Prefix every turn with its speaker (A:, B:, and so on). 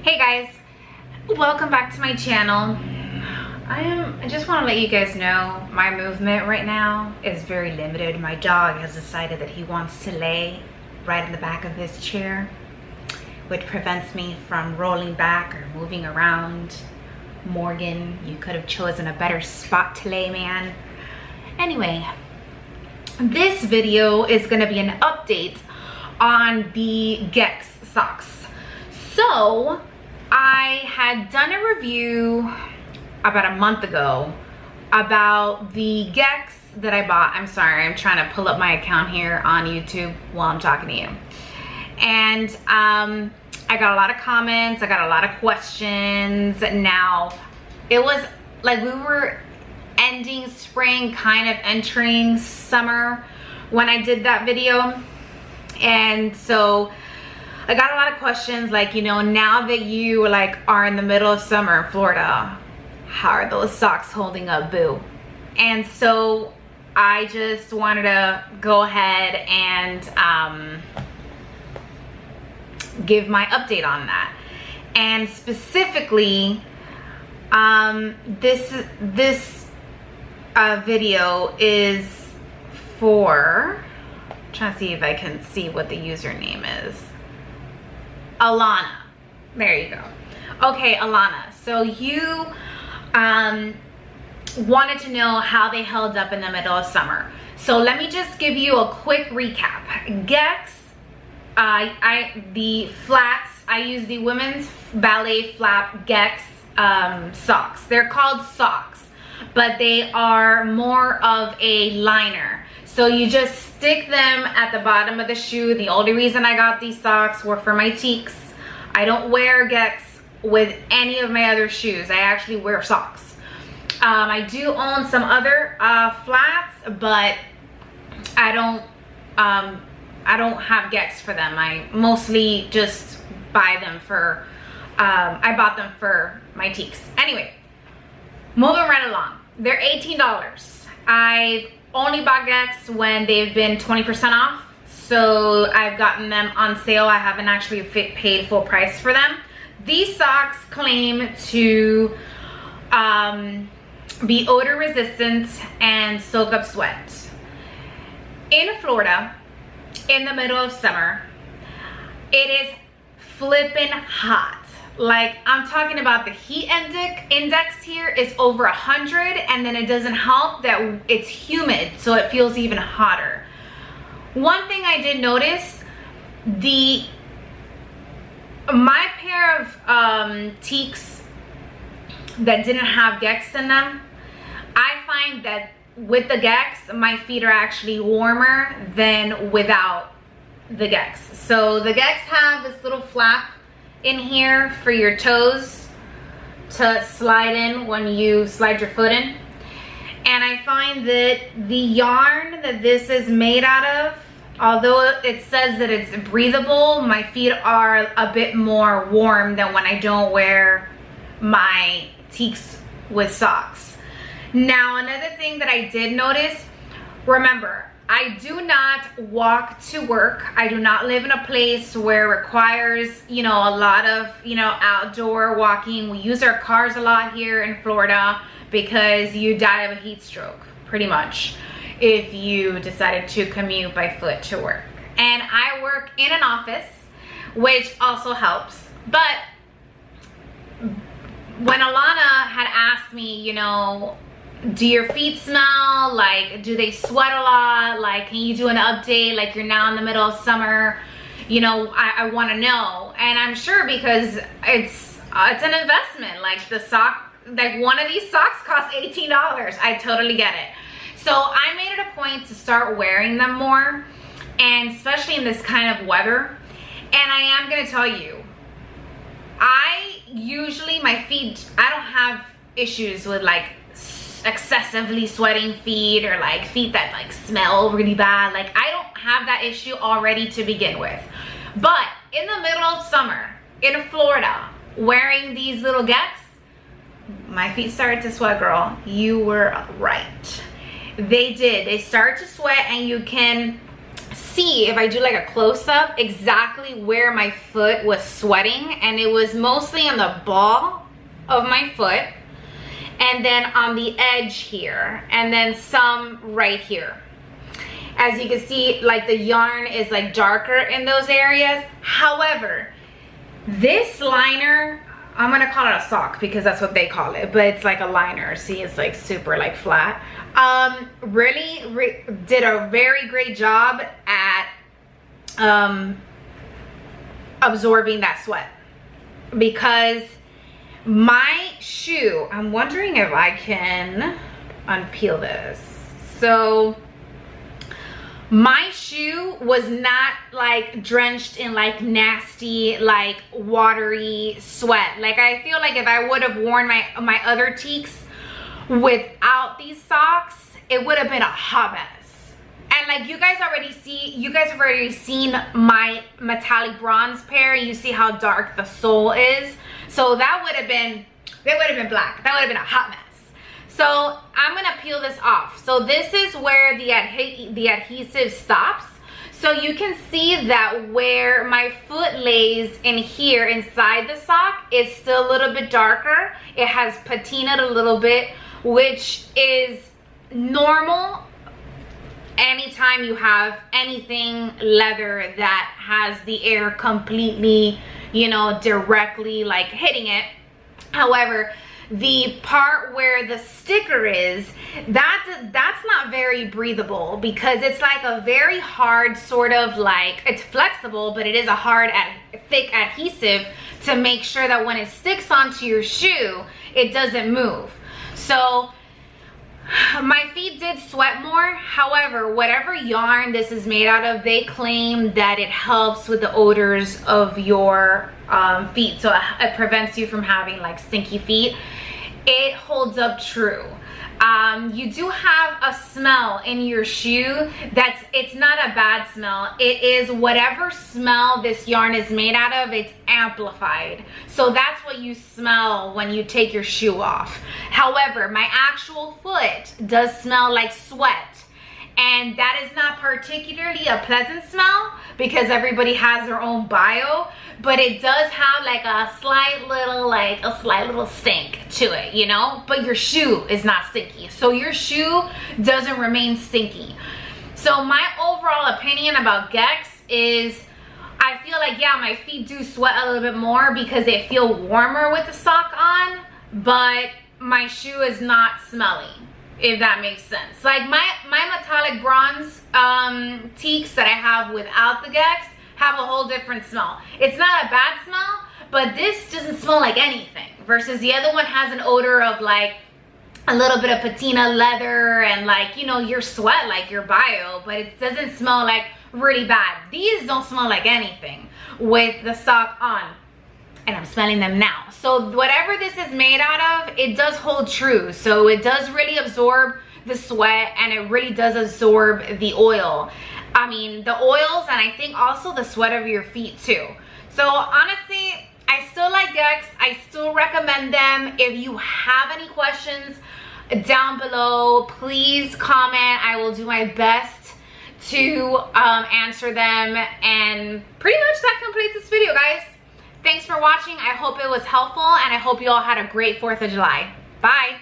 A: Hey guys, welcome back to my channel. I just want to let you guys know my movement right now is very limited. My dog has decided that he wants to lay right in the back of his chair, which prevents me from rolling back or moving around. Morgan, you could have chosen a better spot to lay, man. Anyway, this video is going to be an update on the Gekks socks. So I had done a review about a month ago about the Gekks that I bought. I'm sorry, I'm trying to pull up my account here on YouTube while I'm talking to you. And I got a lot of comments, I got a lot of questions. Now, it was like we were ending spring, kind of entering summer when I did that video. And so I got a lot of questions like, you know, now that you are in the middle of summer in Florida, how are those socks holding up, boo? And so I just wanted to go ahead and give my update on that. And specifically, this video is for, I'm trying to see if I can see what the username is. Alana. There you go. Okay, Alana. So you wanted to know how they held up in the middle of summer. So let me just give you a quick recap. Gekks, the flats, I use the women's ballet flap Gekks socks. They're called socks, but they are more of a liner. So you just stick them at the bottom of the shoe. The only reason I got these socks were for my teaks. I don't wear Gekks with any of my other shoes. I actually wear socks. I do own some other flats, but I don't have Gekks for them. I mostly just buy them for, I bought them for my teaks. Anyway, moving right along. They're $18. I've only bought Gekks when they've been 20% off. So I've gotten them on sale. I haven't actually paid full price for them. These socks claim to be odor resistant and soak up sweat. In Florida, in the middle of summer, it is flippin' hot. Like, I'm talking about the heat index here is over 100, and then it doesn't help that it's humid, so it feels even hotter. One thing I did notice, my pair of teaks that didn't have Gekks in them, I find that with the Gekks, my feet are actually warmer than without the Gekks. So the Gekks have this little flap in here for your toes to slide in when you slide your foot in. And I find that the yarn that this is made out of, although it says that it's breathable, my feet are a bit more warm than when I don't wear my teaks with socks. Now, another thing that I did notice, remember, I do not walk to work. I do not live in a place where it requires, you know, a lot of, you know, outdoor walking. We use our cars a lot here in Florida because you die of a heat stroke, pretty much, if you decided to commute by foot to work. And I work in an office, which also helps. But when Alana had asked me, you know, do your feet smell? Like, do they sweat a lot? Like, can you do an update? Like, you're now in the middle of summer. You know, I want to know. And I'm sure because it's an investment. Like, the sock, like one of these socks costs $18. I totally get it. So I made it a point to start wearing them more, and especially in this kind of weather. And I am going to tell you, my feet, I don't have issues with like excessively sweating feet or like feet that like smell really bad. Like, I don't have that issue already to begin with. But in the middle of summer in Florida, wearing these little Gekks, my feet started to sweat, girl. You were right. They did. They start to sweat, and you can see, if I do like a close-up, exactly where my foot was sweating, and it was mostly on the ball of my foot, and then on the edge here, and then some right here. As you can see, like the yarn is like darker in those areas. However, this liner, I'm gonna call it a sock because that's what they call it, but it's like a liner. See, it's like super like flat. Really did a very great job at absorbing that sweat, because my shoe, I'm wondering if I can unpeel this. So my shoe was not like drenched in like nasty, like watery sweat. Like I feel like if I would have worn my other teaks without these socks, it would have been a hot mess. And like you guys have already seen my metallic bronze pair. You see how dark the sole is. So that would have been black. That would have been a hot mess. So I'm gonna peel this off. So this is where the adhesive stops. So you can see that where my foot lays in here inside the sock is still a little bit darker. It has patinaed a little bit, which is normal anytime you have anything leather that has the air completely, you know, directly like hitting it. However, the part where the sticker is, that's not very breathable, because it's like a very hard sort of like, it's flexible, but it is a hard thick adhesive to make sure that when it sticks onto your shoe, it doesn't move. So my feet did sweat more. However, whatever yarn this is made out of, they claim that it helps with the odors of your feet, so it prevents you from having like stinky feet. It holds up true. You do have a smell in your shoe it's not a bad smell. It is whatever smell this yarn is made out of, it's amplified. So that's what you smell when you take your shoe off. However, my actual foot does smell like sweat. And that is not particularly a pleasant smell, because everybody has their own bio, but it does have like a slight little stink to it, you know? But your shoe is not stinky. So your shoe doesn't remain stinky. So my overall opinion about Gekks is, I feel like, yeah, my feet do sweat a little bit more because they feel warmer with the sock on, but my shoe is not smelly, if that makes sense. Like my metallic bronze teaks that I have without the Gekks have a whole different smell. It's not a bad smell, but this doesn't smell like anything, versus the other one has an odor of like a little bit of patina leather and like, you know, your sweat, like your bio, but it doesn't smell like really bad. These don't smell like anything with the sock on. And I'm smelling them now. So whatever this is made out of, it does hold true. So it does really absorb the sweat, and it really does absorb the oil. I mean, the oils, and I think also the sweat of your feet too. So honestly, I still like Gekks. I still recommend them. If you have any questions down below, please comment. I will do my best to answer them. And pretty much that completes this video, guys. Thanks for watching. I hope it was helpful, and I hope you all had a great 4th of July. Bye.